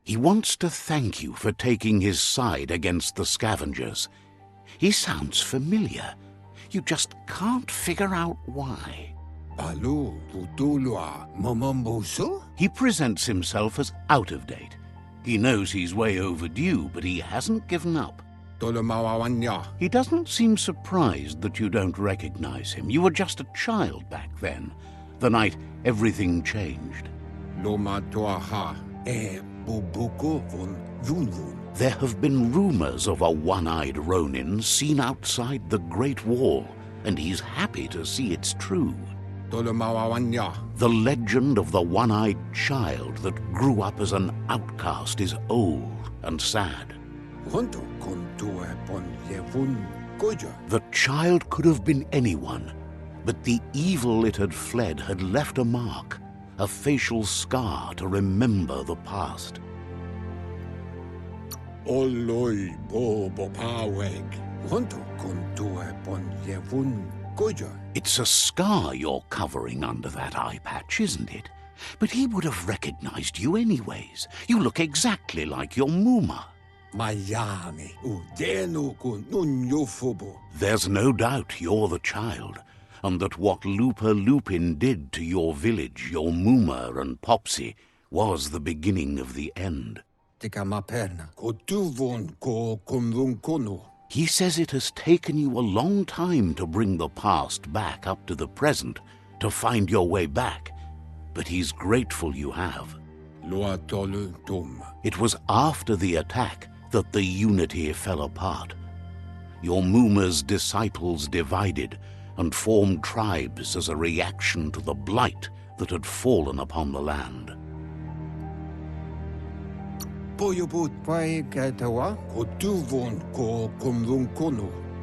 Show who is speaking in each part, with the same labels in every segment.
Speaker 1: He wants to thank you for taking his side against the scavengers. He sounds familiar. You just can't figure out why. He presents himself as out of date. He knows he's way overdue, but he hasn't given up. He doesn't seem surprised that you don't recognize him. You were just a child back then, the night everything changed. There have been rumors of a one-eyed Ronin seen outside the Great Wall, and he's happy to see it's true. The legend of the one-eyed child that grew up as an outcast is old and sad. The child could have been anyone, but the evil it had fled had left a mark, a facial scar to remember the past. It's a scar you're covering under that eye patch, isn't it? But he would have recognized you anyways. You look exactly like your Muma. There's no doubt you're the child, and that what Lupa Lupin did to your village, your Muma and Popsy, was the beginning of the end. He says it has taken you a long time to bring the past back up to the present, to find your way back, but he's grateful you have. It was after the attack that the unity fell apart. Your Muma's disciples divided and formed tribes as a reaction to the blight that had fallen upon the land.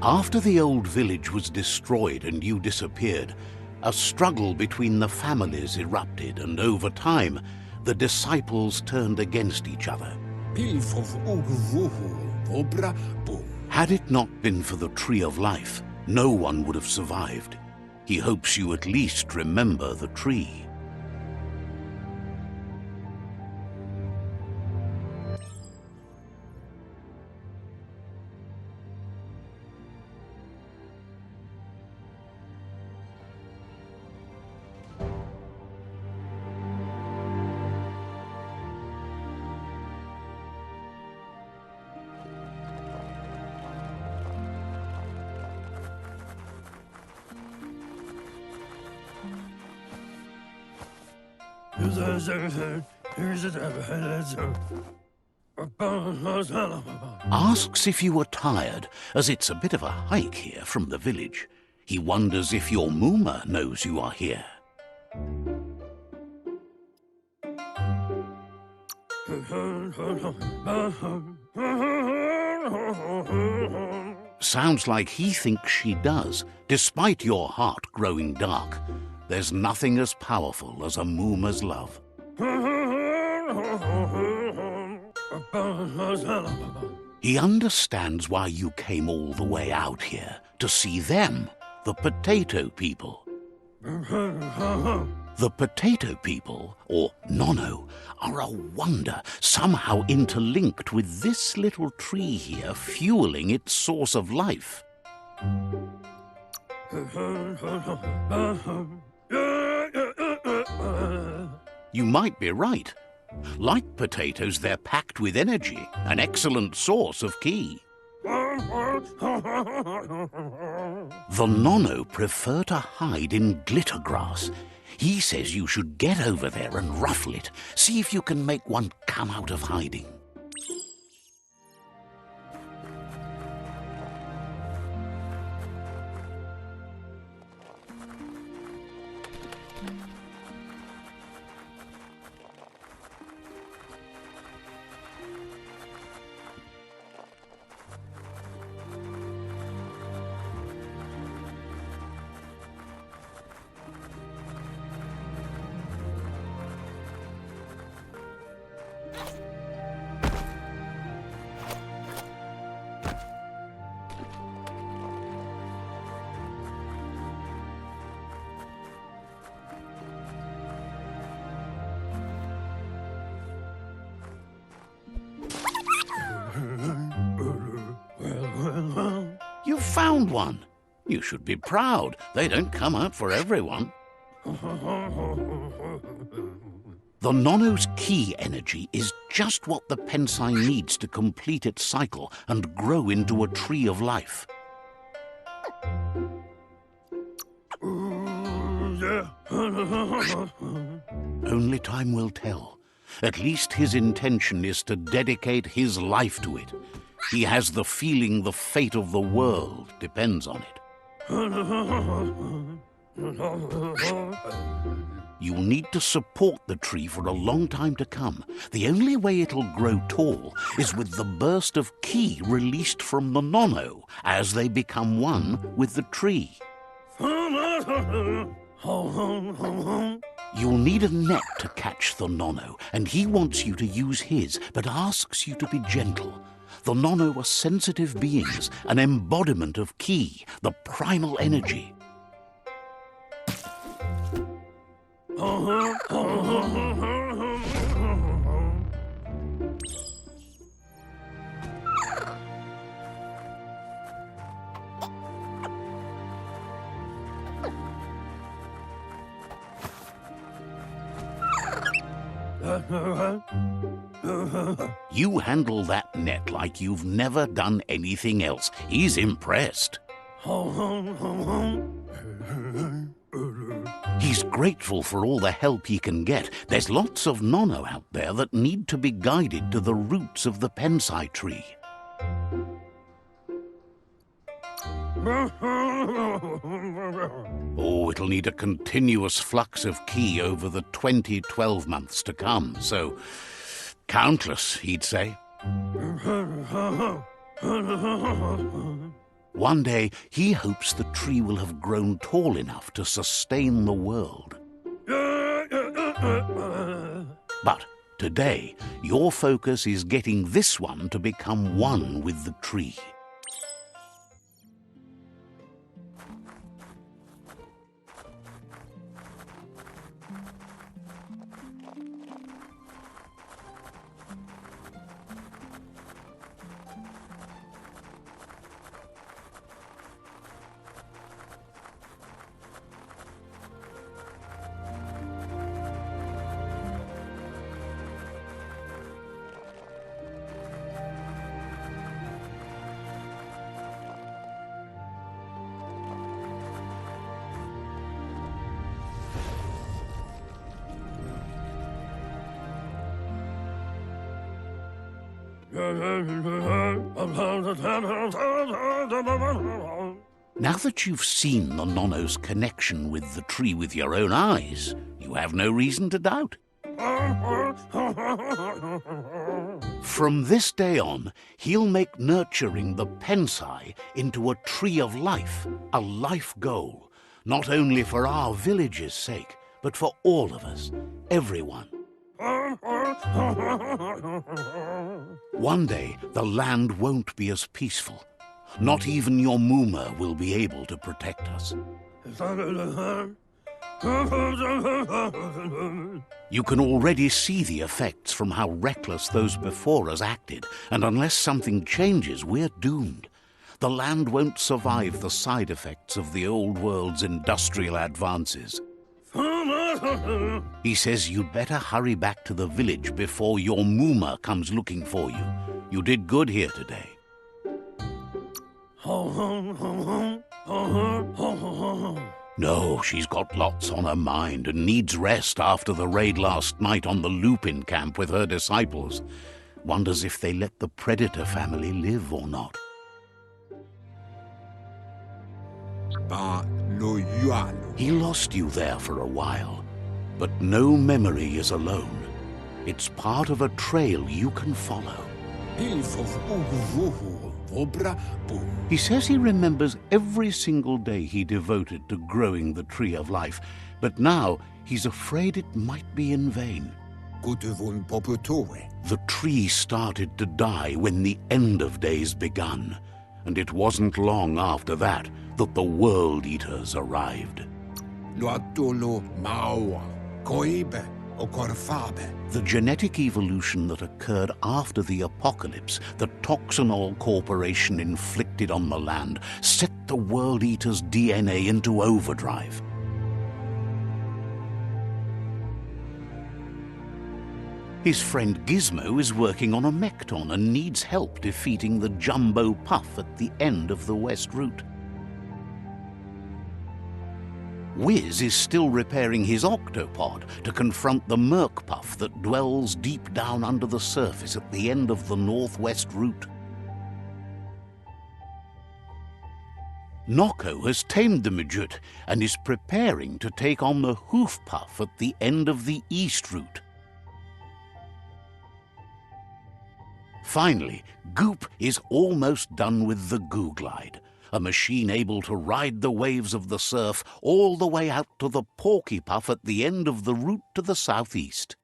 Speaker 1: After the old village was destroyed and you disappeared, a struggle between the families erupted, and over time, the disciples turned against each other. Had it not been for the Tree of Life, no one would have survived. He hopes you at least remember the tree. Asks if you were tired, as it's a bit of a hike here from the village. He wonders if your Muma knows you are here. Sounds like he thinks she does, despite your heart growing dark. There's nothing as powerful as a Muma's love. He understands why you came all the way out here, to see them, the potato people. The potato people, or Nono, are a wonder, somehow interlinked with this little tree here, fueling its source of life. You might be right. Like potatoes, they're packed with energy, an excellent source of ki. The Nono prefer to hide in glitter grass. He says you should get over there and ruffle it. See if you can make one come out of hiding. found one. You should be proud. They don't come out for everyone. The Nono's key energy is just what the Pensai needs to complete its cycle and grow into a tree of life. Only time will tell. At least his intention is to dedicate his life to it. He has the feeling the fate of the world depends on it. You'll need to support the tree for a long time to come. The only way it'll grow tall is with the burst of ki released from the Nono as they become one with the tree. You'll need a net to catch the Nono, and he wants you to use his, but asks you to be gentle. The Nono are sensitive beings, an embodiment of ki, the primal energy. You handle that net like you've never done anything else. He's impressed. He's grateful for all the help he can get. There's lots of Nono out there that need to be guided to the roots of the Pensai tree. Oh, it'll need a continuous flux of ki over the 12 months to come, so countless, he'd say. One day, he hopes the tree will have grown tall enough to sustain the world. But today, your focus is getting this one to become one with the tree. Now that you've seen the Nono's connection with the tree with your own eyes, you have no reason to doubt. From this day on, he'll make nurturing the Pensai into a tree of life, a life goal, not only for our village's sake, but for all of us, everyone. One day, the land won't be as peaceful. Not even your Muma will be able to protect us. You can already see the effects from how reckless those before us acted, and unless something changes, we're doomed. The land won't survive the side effects of the old world's industrial advances. He says you'd better hurry back to the village before your Muma comes looking for you. You did good here today. No, she's got lots on her mind and needs rest after the raid last night on the Lupin camp with her disciples. Wonders if they let the Predator family live or not. He lost you there for a while, but no memory is alone. It's part of a trail you can follow. He says he remembers every single day he devoted to growing the Tree of Life, but now he's afraid it might be in vain. The tree started to die when the end of days begun, and it wasn't long after that that the World Eaters arrived. The genetic evolution that occurred after the apocalypse that Toxanol Corporation inflicted on the land set the World Eater's DNA into overdrive. His friend Gizmo is working on a Mekton and needs help defeating the Jumbo Puff at the end of the West Route. Wiz is still repairing his octopod to confront the Merc Puff that dwells deep down under the surface at the end of the Northwest Route. Nocco has tamed the Midget and is preparing to take on the Hoof Puff at the end of the East Route. Finally, Goop is almost done with the Googlide, a machine able to ride the waves of the surf all the way out to the Porky Puff at the end of the route to the southeast.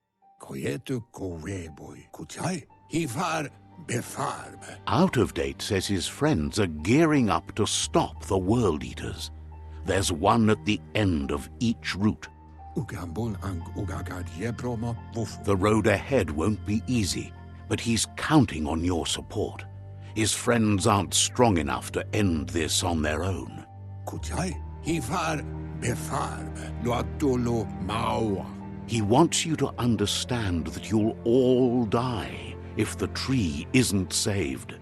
Speaker 1: Out of Date says his friends are gearing up to stop the World Eaters. There's one at the end of each route. The road ahead won't be easy, but he's counting on your support. His friends aren't strong enough to end this on their own. He wants you to understand that you'll all die if the tree isn't saved.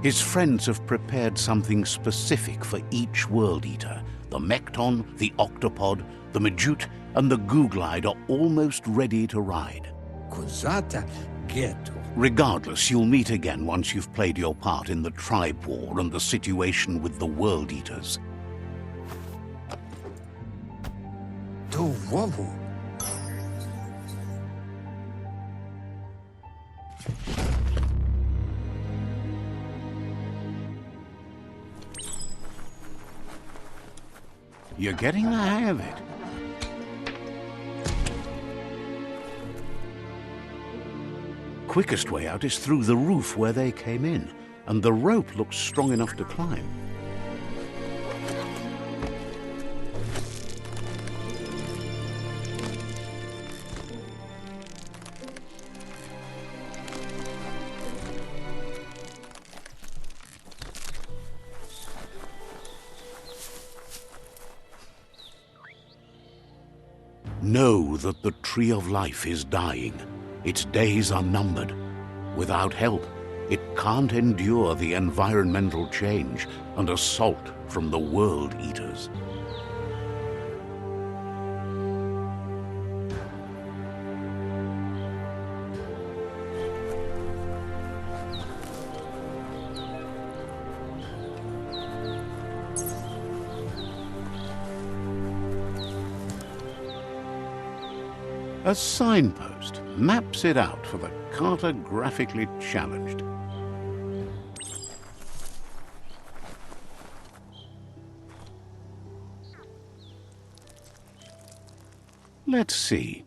Speaker 1: His friends have prepared something specific for each World Eater. The Mekton, the Octopod, the Majute, and the Googlide are almost ready to ride. Regardless, you'll meet again once you've played your part in the tribe war and the situation with the World Eaters. You're getting the hang of it. Quickest way out is through the roof where they came in, and the rope looks strong enough to climb. Know that the Tree of Life is dying. Its days are numbered. Without help, it can't endure the environmental change and assault from the World Eaters. A signpost maps it out for the cartographically challenged. Let's see.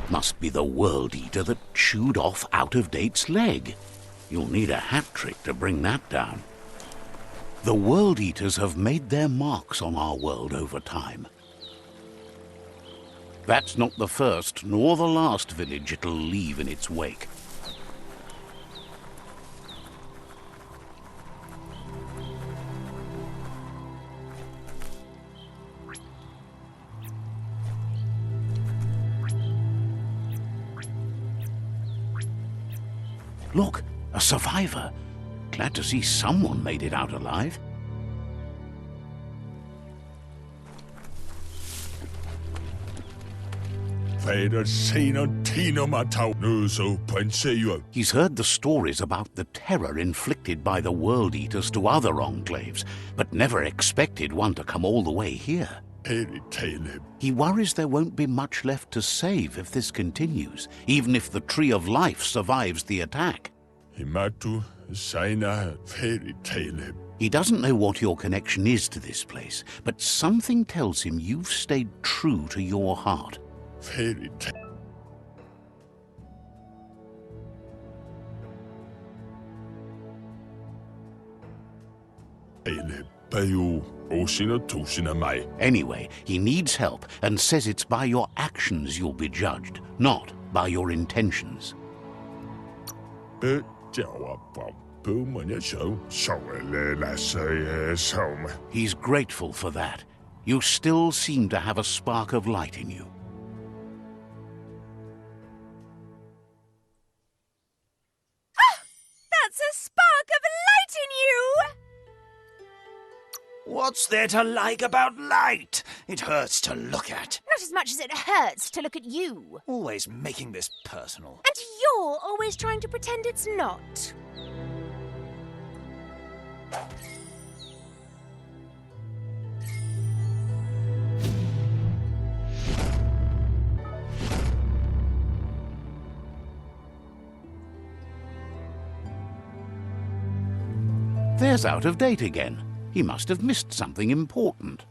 Speaker 1: Must be the World Eater that chewed off Out of Date's leg. You'll need a hat trick to bring that down. The World Eaters have made their marks on our world over time. That's not the first nor the last village it'll leave in its wake. Look, a survivor. Glad to see someone made it out alive. He's heard the stories about the terror inflicted by the World Eaters to other enclaves, but never expected one to come all the way here. He worries there won't be much left to save if this continues, even if the Tree of Life survives the attack. He doesn't know what your connection is to this place, but something tells him you've stayed true to your heart. Anyway, he needs help and says it's by your actions you'll be judged, not by your intentions. He's grateful for that. You still seem to have a spark of light in you.
Speaker 2: That's a spark of light in you!
Speaker 3: What's there to like about light? It hurts to look at.
Speaker 2: Not as much as it hurts to look at you.
Speaker 3: Always making this personal.
Speaker 2: And you're always trying to pretend it's not.
Speaker 1: There's Out of Date again. He must have missed something important.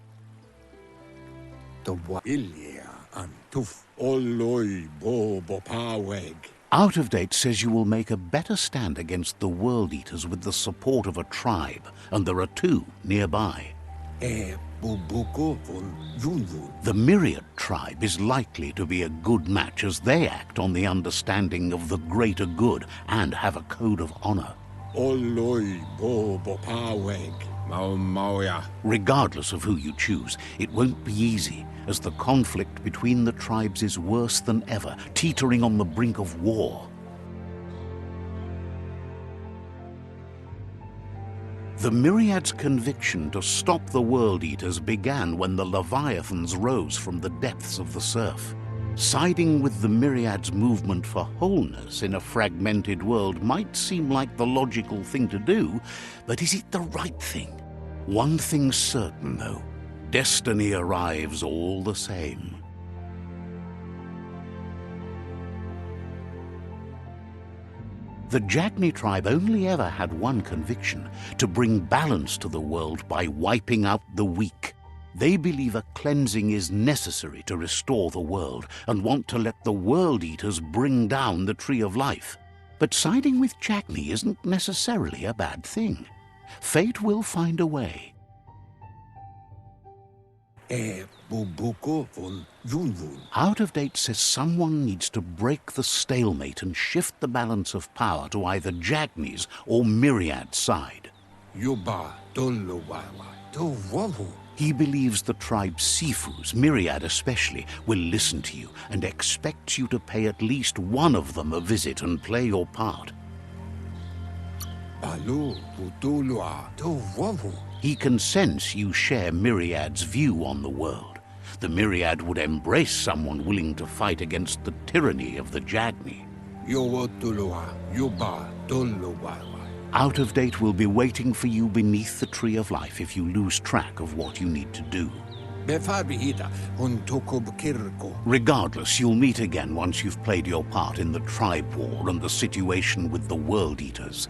Speaker 1: Out of Date says you will make a better stand against the World Eaters with the support of a tribe, and there are two nearby. The Myriad tribe is likely to be a good match as they act on the understanding of the greater good and have a code of honor. Regardless of who you choose, it won't be easy, as the conflict between the tribes is worse than ever, teetering on the brink of war. The Myriad's conviction to stop the World Eaters began when the Leviathans rose from the depths of the surf. Siding with the Myriad's movement for wholeness in a fragmented world might seem like the logical thing to do, but is it the right thing? One thing's certain, though. Destiny arrives all the same. The Jagni tribe only ever had one conviction: to bring balance to the world by wiping out the weak. They believe a cleansing is necessary to restore the world and want to let the World Eaters bring down the Tree of Life. But siding with Jagni isn't necessarily a bad thing. Fate will find a way. Out of Date says someone needs to break the stalemate and shift the balance of power to either Jagni's or Myriad's side. He believes the tribe's Sifus, Myriad especially, will listen to you and expects you to pay at least one of them a visit and play your part. He can sense you share Myriad's view on the world. The Myriad would embrace someone willing to fight against the tyranny of the Jagni. Out of Date will be waiting for you beneath the Tree of Life if you lose track of what you need to do. Regardless, you'll meet again once you've played your part in the tribe war and the situation with the World Eaters.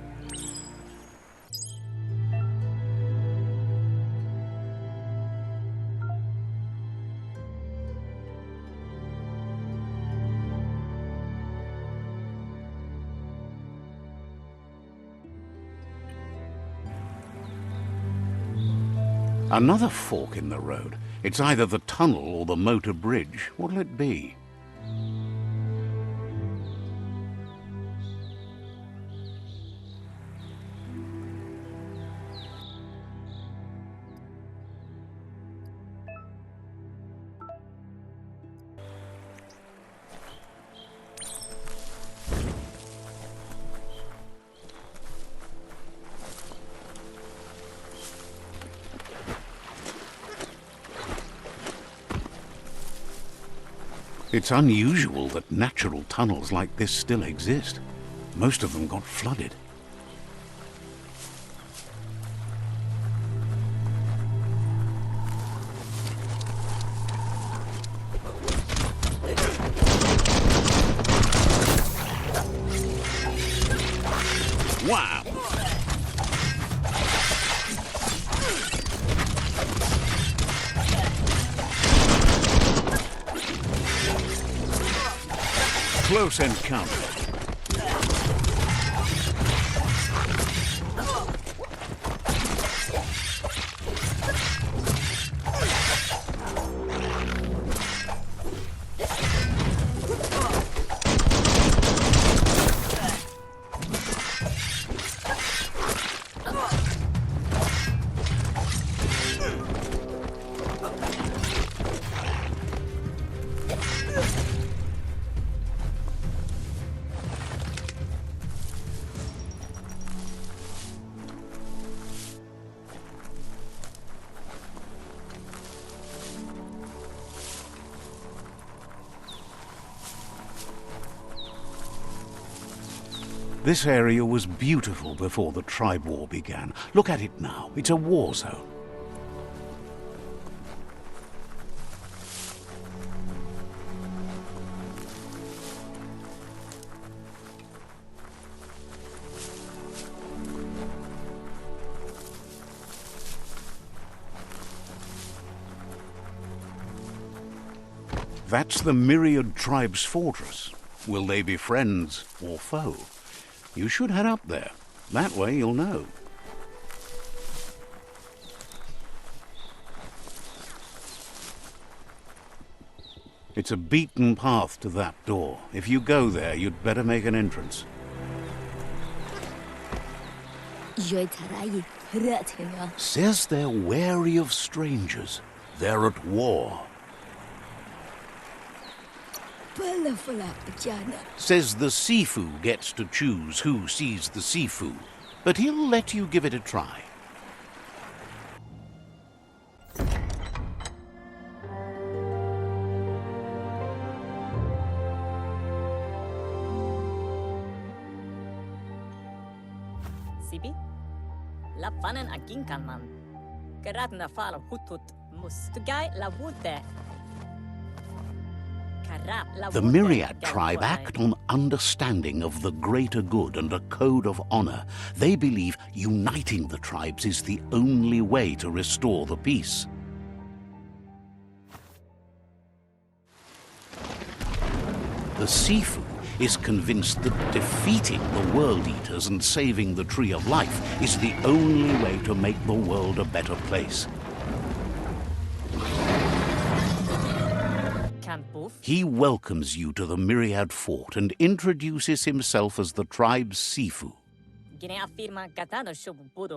Speaker 1: Another fork in the road. It's either the tunnel or the motor bridge. What'll it be? It's unusual that natural tunnels like this still exist. Most of them got flooded. Wow! Close encounter. This area was beautiful before the tribe war began. Look at it now. It's a war zone. That's the Myriad tribe's fortress. Will they be friends or foe? You should head up there. That way you'll know. It's a beaten path to that door. If you go there, you'd better make an entrance. Says they're wary of strangers. They're at war. Says the Sifu gets to choose who sees the Sifu, but he'll let you give it a try.
Speaker 4: Sibi? Lapvanen aginkanman. Geradna fala hutut mustugai la wute.
Speaker 1: The Myriad tribe act on understanding of the greater good and a code of honor. They believe uniting the tribes is the only way to restore the peace. The Sifu is convinced that defeating the World Eaters and saving the Tree of Life is the only way to make the world a better place. He welcomes you to the Myriad Fort and introduces himself as the tribe's Sifu.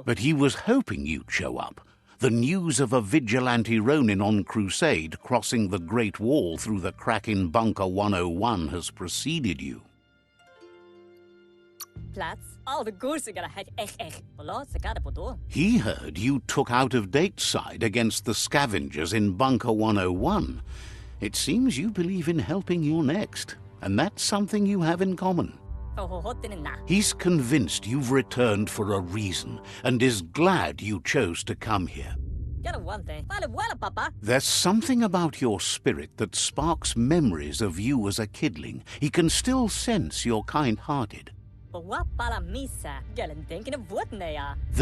Speaker 1: But he was hoping you'd show up. The news of a vigilante Ronin on crusade crossing the Great Wall through the crack in Bunker 101 has preceded you. He heard you took out-of-date side against the scavengers in Bunker 101. It seems you believe in helping your next, and that's something you have in common. He's convinced you've returned for a reason, and is glad you chose to come here. There's something about your spirit that sparks memories of you as a kidling. He can still sense you're kind-hearted. The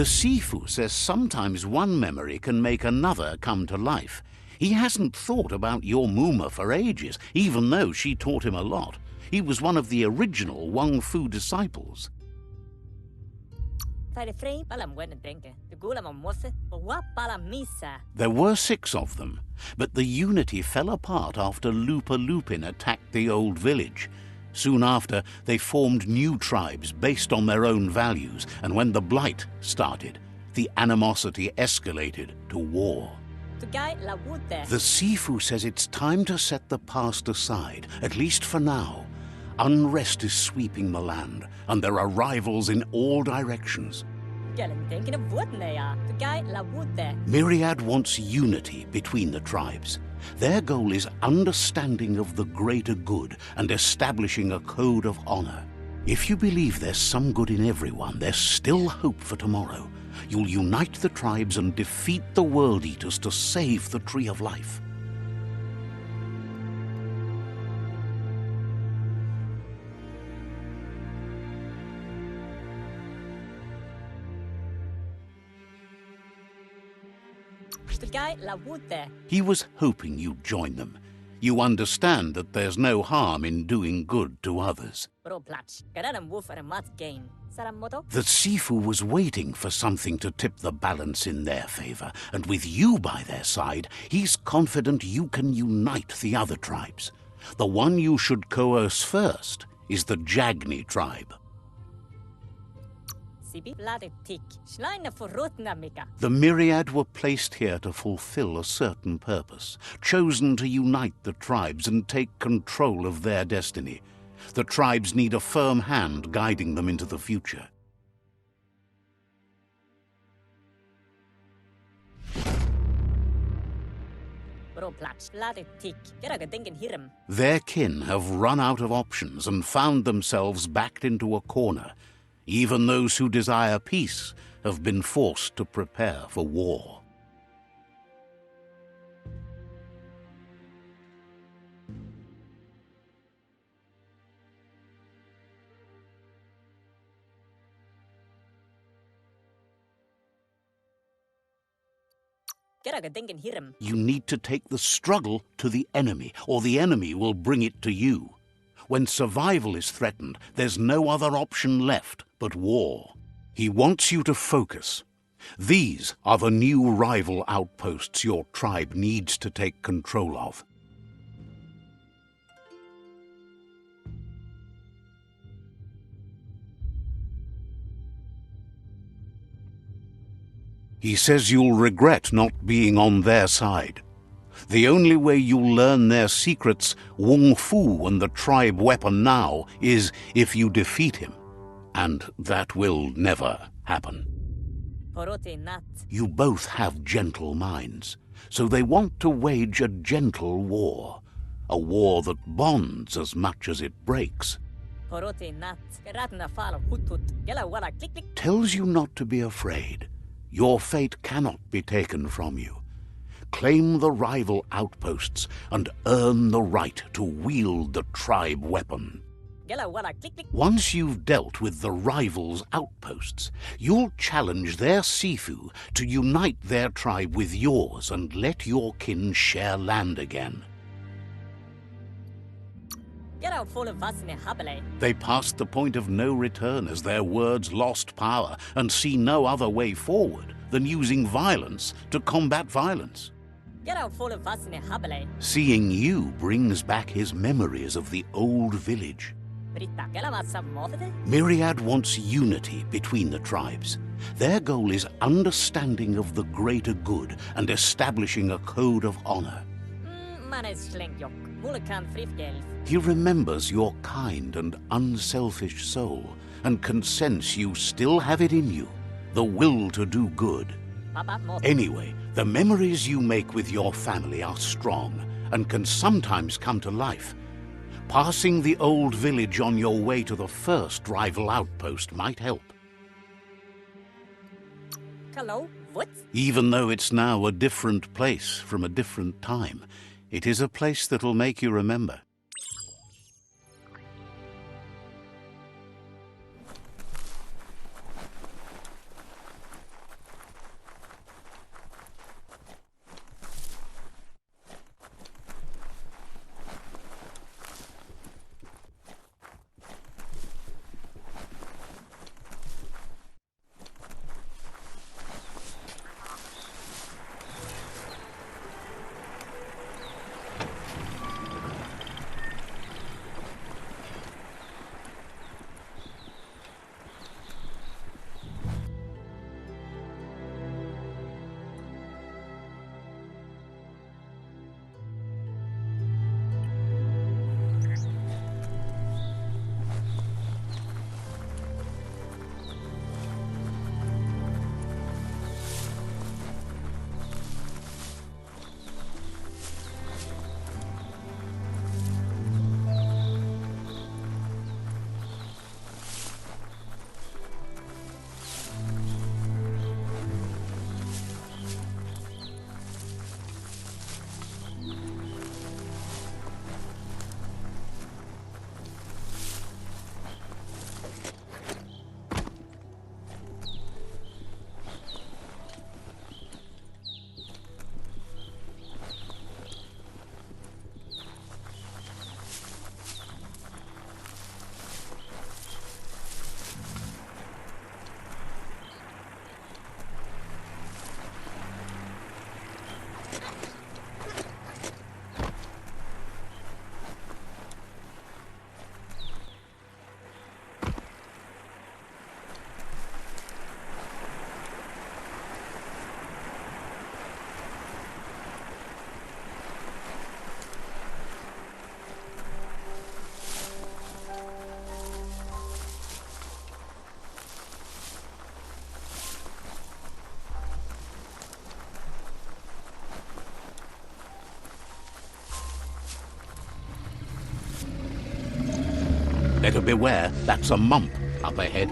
Speaker 1: Sifu says sometimes one memory can make another come to life. He hasn't thought about your Muma for ages, even though she taught him a lot. He was one of the original Wang Fu disciples. There were 6 of them, but the unity fell apart after Lupa Lupin attacked the old village. Soon after, they formed new tribes based on their own values, and when the Blight started, the animosity escalated to war. The Sifu says it's time to set the past aside, at least for now. Unrest is sweeping the land, and there are rivals in all directions.
Speaker 4: Gelen denken of wood neya. The guy la wood there.
Speaker 1: Myriad wants unity between the tribes. Their goal is understanding of the greater good and establishing a code of honor. If you believe there's some good in everyone, there's still hope for tomorrow. You'll unite the tribes and defeat the World Eaters to save the Tree of Life.
Speaker 4: The guy la wood there.
Speaker 1: He was hoping you'd join them. You understand that there's no harm in doing good to others.
Speaker 4: Bro platch. Karadam woof and a mat gain. Saramoto?
Speaker 1: The Sifu was waiting for something to tip the balance in their favor, and with you by their side, he's confident you can unite the other tribes. The one you should coerce first is the Jagni tribe.
Speaker 4: Sibi lade tick. Schleine for rotna mika.
Speaker 1: The Myriad were placed here to fulfill a certain purpose, chosen to unite the tribes and take control of their destiny. The tribes need a firm hand guiding them into the future.
Speaker 4: Bro platch. Lade tick. Geraga denken hiram.
Speaker 1: Their kin have run out of options and found themselves backed into a corner. Even those who desire peace have been forced to prepare for war.
Speaker 4: Geraga denken hiram.
Speaker 1: You need to take the struggle to the enemy, or the enemy will bring it to you. When survival is threatened, there's no other option left but war. He wants you to focus. These are the new rival outposts your tribe needs to take control of. He says you'll regret not being on their side. The only way you'll learn their secrets, Wung Fu and the tribe weapon now, is if you defeat him. And that will never happen.
Speaker 4: Porote nat.
Speaker 1: You both have gentle minds, so they want to wage a gentle war. A war that bonds as much as it breaks.
Speaker 4: Porote nat. Ratna fala hut hut. Gela wala click click.
Speaker 1: Tells you not to be afraid. Your fate cannot be taken from you. Claim the rival outposts and earn the right to wield the tribe weapon.
Speaker 4: Gela wala click click.
Speaker 1: Once you've dealt with the rivals' outposts, you'll challenge their Sifu to unite their tribe with yours and let your kin share land again.
Speaker 4: Get out full of vasine habele.
Speaker 1: They passed the point of no return as their words lost power and see no other way forward than using violence to combat violence.
Speaker 4: Get out full of vasine habele.
Speaker 1: Seeing you brings back his memories of the old village.
Speaker 4: Britta gela massa mofete.
Speaker 1: Myriad wants unity between the tribes. Their goal is understanding of the greater good and establishing a code of honor.
Speaker 4: Manes slengjok. Mulekan frifgelf.
Speaker 1: He remembers your kind and unselfish soul and can sense you still have it in you, the will to do good.
Speaker 4: Papa mot.
Speaker 1: Anyway, the memories you make with your family are strong and can sometimes come to life. Passing the old village on your way to the first rival outpost might help.
Speaker 4: Hello, what?
Speaker 1: Even though it's now a different place from a different time, it is a place that'll make you remember. Better beware, that's a mump up ahead.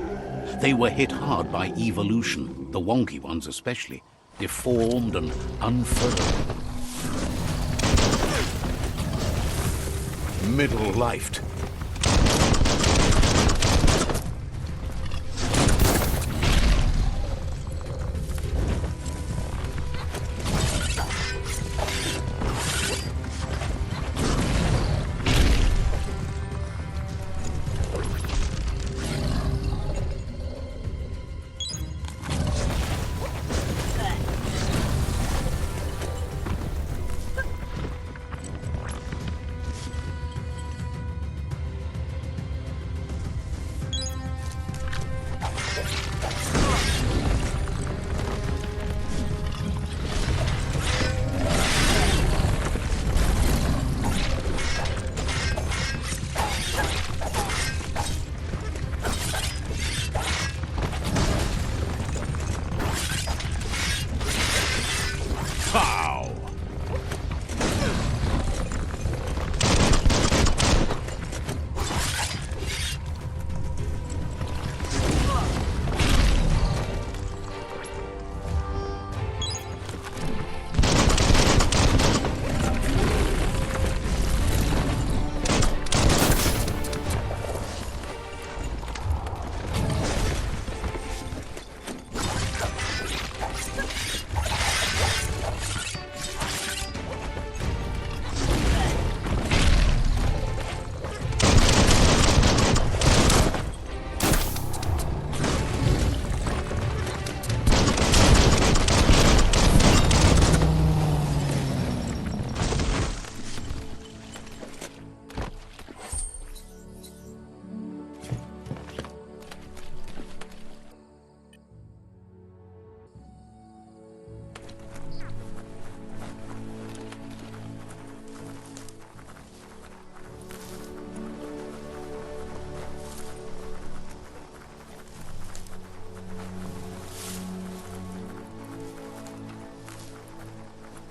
Speaker 1: They were hit hard by evolution, the wonky ones especially, deformed and unfurled. Middle-lifed.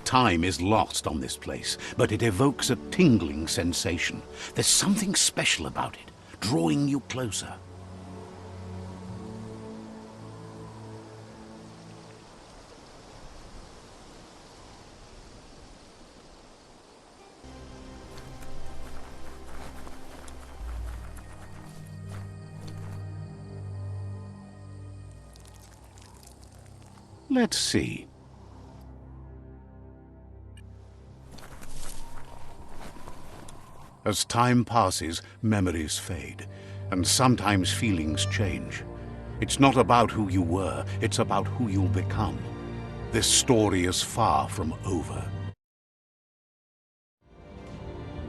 Speaker 1: Time is lost on this place, but it evokes a tingling sensation. There's something special about it, drawing you closer. Let's see. As time passes, memories fade, and sometimes feelings change. It's not about who you were, it's about who you'll become. This story is far from over.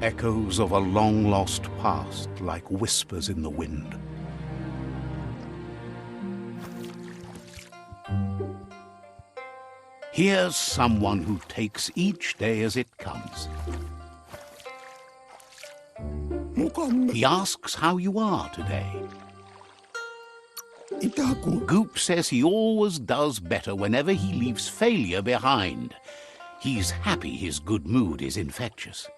Speaker 1: Echoes of a long-lost past, like whispers in the wind. Here's someone who takes each day as it comes. He asks how you are today. Goop says he always does better whenever he leaves failure behind. He's happy his good mood is infectious.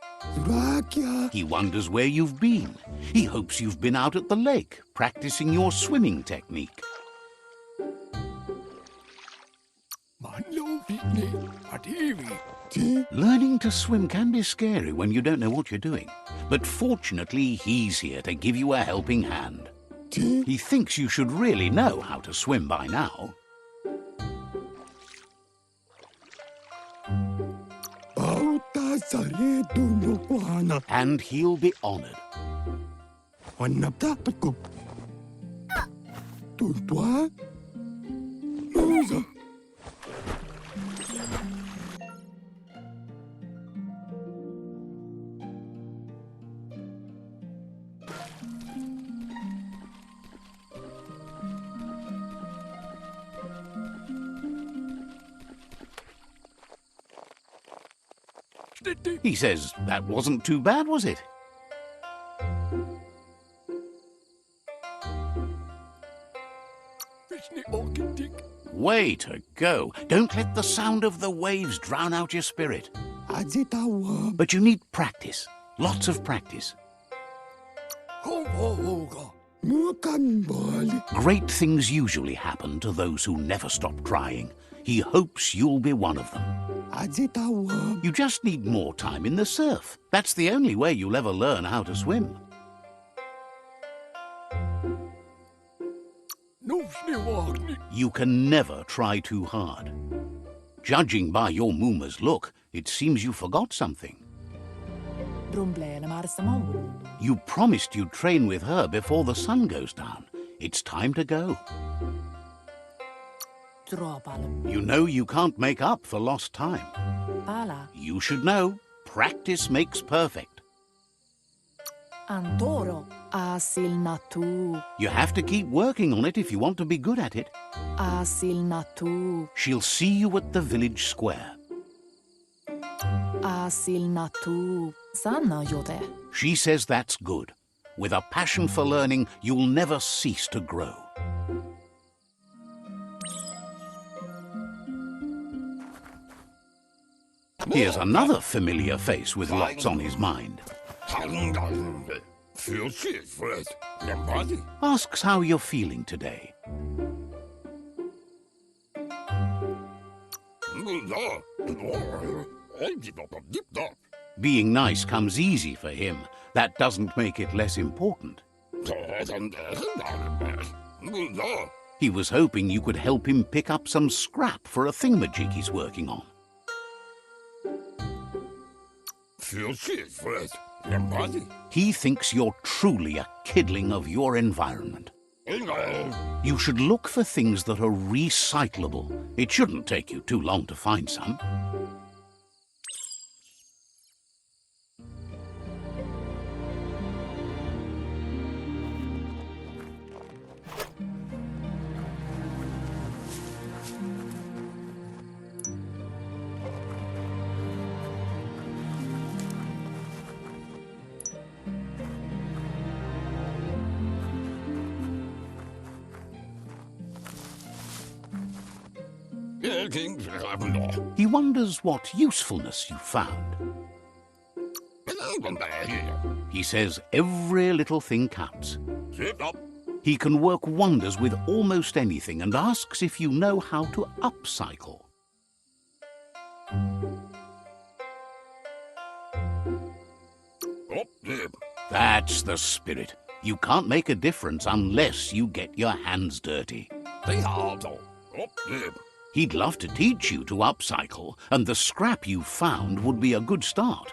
Speaker 1: He wonders where you've been. He hopes you've been out at the lake, practicing your swimming technique. Learning to swim can be scary when you don't know what you're doing. But fortunately, he's here to give you a helping hand. He thinks you should really know how to swim by now. And he'll be honored. He says that wasn't too bad, was it? Way to go. Don't let the sound of the waves drown out your spirit. But you need practice. Lots of practice. Great things usually happen to those who never stop trying. He hopes you'll be one of them. You just need more time in the surf. That's the only way you'll ever learn how to swim. You can never try too hard. Judging by your Mooma's look, it seems you forgot something. You promised you'd train with her before the sun goes down. It's time to go. You know you can't make up for lost time. You should know, practice makes perfect. You have to keep working on it if you want to be good at it. She'll see you at the village square. She says that's good. With a passion for learning, you'll never cease to grow. Here's another familiar face with lots on his mind. Asks how you're feeling today. Being nice comes easy for him. That doesn't make it less important. He was hoping you could help him pick up some scrap for a thingamajig he's working on. He thinks you're truly a kidling of your environment. You should look for things that are recyclable. It shouldn't take you too long to find some. He wonders what usefulness you found. He says every little thing counts. He can work wonders with almost anything and asks if you know how to upcycle. That's the spirit. You can't make a difference unless you get your hands dirty. He'd love to teach you to upcycle, and the scrap you found would be a good start.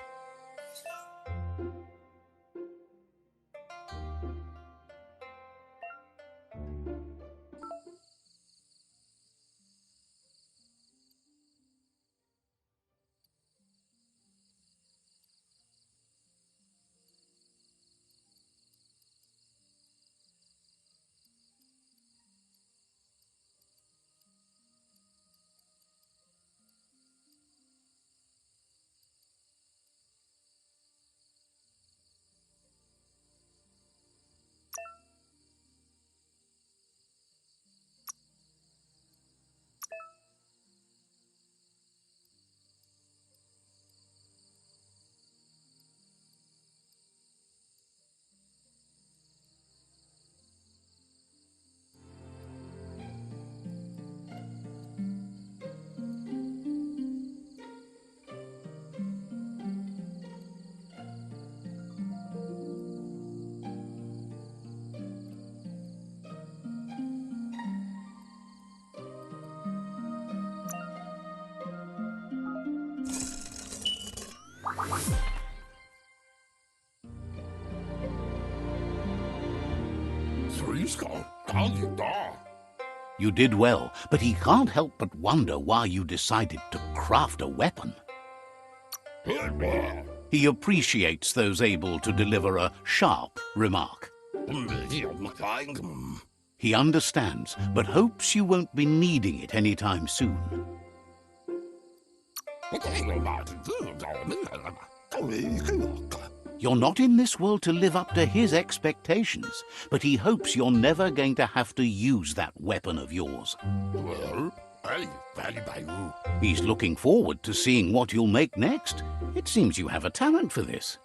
Speaker 1: You did well, but he can't help but wonder why you decided to craft a weapon. He appreciates those able to deliver a sharp remark. He understands, but hopes you won't be needing it anytime soon. You're not in this world to live up to his expectations, but he hopes you're never going to have to use that weapon of yours. He's looking forward to seeing what you'll make next. It seems you have a talent for this.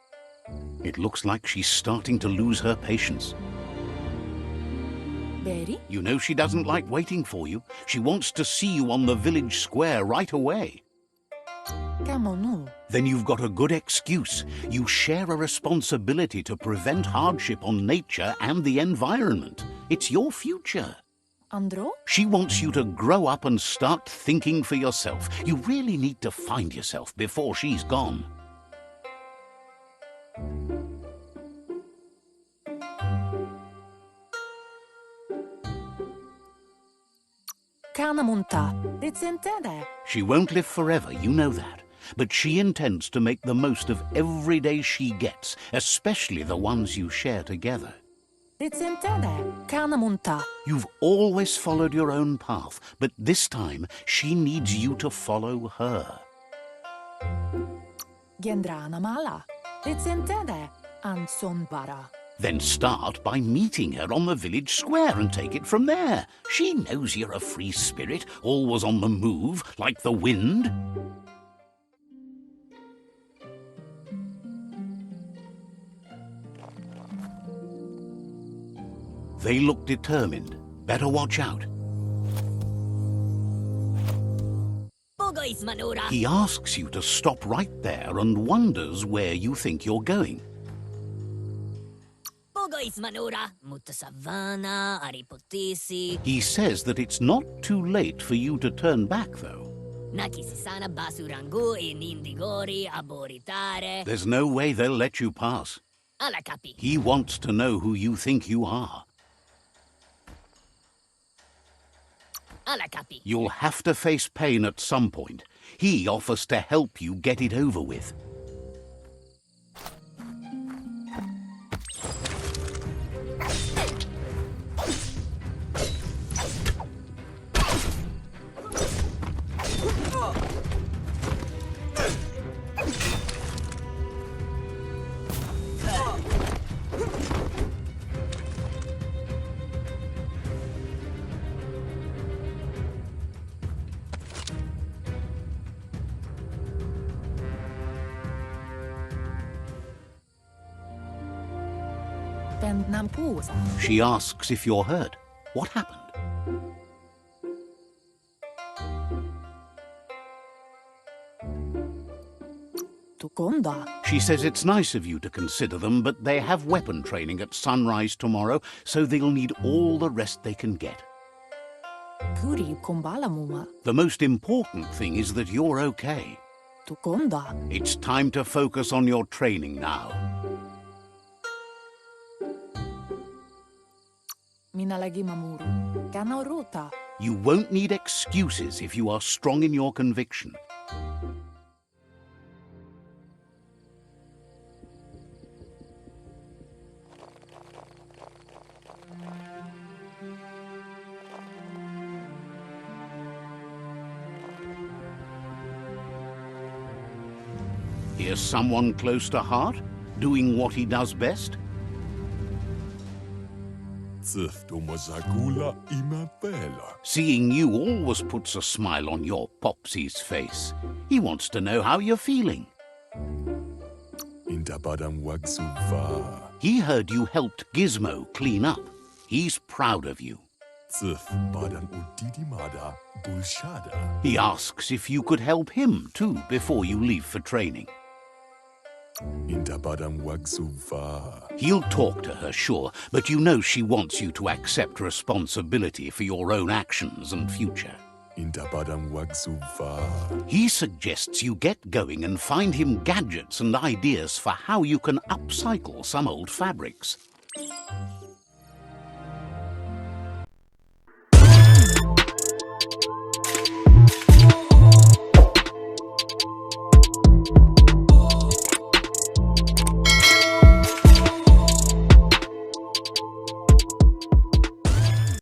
Speaker 1: It looks like she's starting to lose her patience.
Speaker 5: Berry?
Speaker 1: You know she doesn't like waiting for you. She wants to see you on the village square right away.
Speaker 5: Come on.
Speaker 1: Then you've got a good excuse. You share a responsibility to prevent hardship on nature and the environment. It's your future.
Speaker 5: Andro?
Speaker 1: She wants you to grow up and start thinking for yourself. You really need to find yourself before she's gone.
Speaker 5: Kana munta. Recentede.
Speaker 1: She won't live forever, you know that. But she intends to make the most of every day she gets, especially the ones you share together.
Speaker 5: Recentede. Kana munta.
Speaker 1: You've always followed your own path, but this time she needs you to follow her.
Speaker 5: Gendrana mala. Recentede. Anson bara.
Speaker 1: Then start by meeting her on the village square and take it from there. She knows you're a free spirit, always on the move, like the wind. They look determined. Better watch out. He asks you to stop right there and wonders where you think you're going. He says that it's not too late for you to turn back, though. There's no way they'll let you pass. He wants to know who you think you are. You'll have to face pain at some point. He offers to help you get it over with. She asks if you're hurt. What happened? She says it's nice of you to consider them, but they have weapon training at sunrise tomorrow, so they'll need all the rest they can get. The most important thing is that you're okay. It's time to focus on your training now. You won't need excuses if you are strong in your conviction. Here's someone close to heart, doing what he does best. Seeing you always puts a smile on your Popsy's face. He wants to know how you're feeling. He heard you helped Gizmo clean up. He's proud of you. He asks if you could help him too before you leave for training. He'll talk to her, sure, but you know she wants you to accept responsibility for your own actions and future. He suggests you get going and find him gadgets and ideas for how you can upcycle some old fabrics.